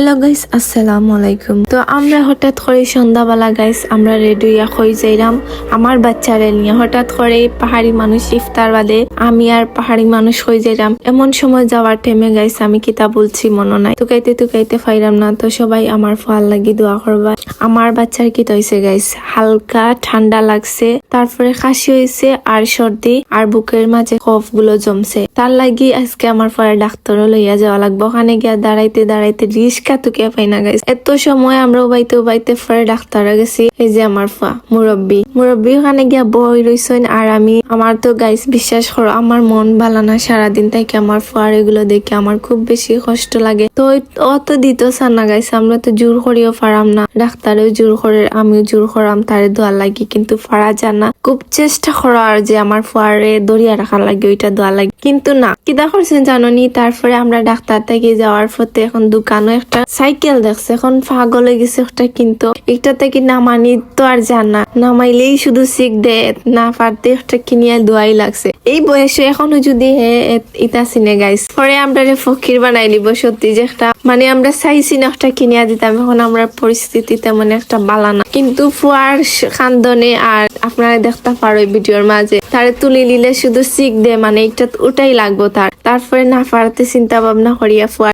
Hello guys, আসসালামু আলাইকুম। তো আমরা হঠাৎ করে সন্ধ্যাবেলা গাইস আমরা রেডি হয়ে যাইলাম আমার বাচ্চারে নিয়ে। হঠাৎ করে পাহাড়ি মানুষ ইফতার বাদে আমি আর পাহাড়ি মানুষ হয়ে যাইলাম। এমন সময় যাওয়ার টাইমে গাইস আমি কিতা বলছি মনে নাই, তুকাইতে ফাইলাম না। তো সবাই আমার ফাল লাগি দোয়া করবা। আমার বাচ্চার কি হয়েছে গাইস, হালকা ঠান্ডা লাগছে, তারপরে কাশি হয়েছে আর সর্দি আর বুকের মাঝে কফ গুলো জমছে। তার লাগি আজকে আমার পরে ডাক্তারও লইয়া যাওয়া লাগবে। ওখানে গিয়া দাঁড়াইতে রিস্কা তুকে পাই না গাইস। এত সময় আমরা বাইতে পরে ডাক্তারে গেছি। এই যে আমার মুরব্বী ওখানে গিয়া বই রইছেন আর আমার তো গাইস বিশ্বাস করো আমার মন ভালো না। সারাদিন থেকে আমার ফুয়ার এগুলো দেখে আমার খুব বেশি কষ্ট লাগে। তো অত দিত না গাইস, আমরা তো জোর করিও পারাম না, ডাক্তারেও জোর করে আমিও জোর করাম তারে দোয়া লাগি, কিন্তু পারা যায় না। খুব চেষ্টা করো আর যে আমার ফুয়ারে দরিয়া রাখা লাগে ওইটা দোয়া লাগে, কিন্তু না। কিদা করছেন জানি। তারপরে আমরা ডাক্তার থেকে যাওয়ার পথে এখন দোকানও একটা সাইকেল দেখছে, এখন পাগল হয়ে গেছে ওটা, কিন্তু একটা থেকে নামানি তো আর জানা, নামাইলেই শুধু শিখ দেয় না পারতে একটা কিনিয়া দোয়াই লাগছে। এই বয়সে এখনো যদি ইতা চিনে গাইস, পরে আমরা ফকির বানাই নিব। সত্যি যে একটা আমরা চাইছি না একটা কিনিয়া দিতাম, এখন আমরা পরিস্থিতি তেমন একটা বালানা। কিন্তু ফুয়ার খান্দনে আর আপনারা দেখতে পারো ভিডিওর মাঝে তারে তুলি নিলে শুধু শিখ দে, এটা ওটাই লাগবো তারপরে না পারতে চিন্তা ভাবনা করিয়া ফুয়ার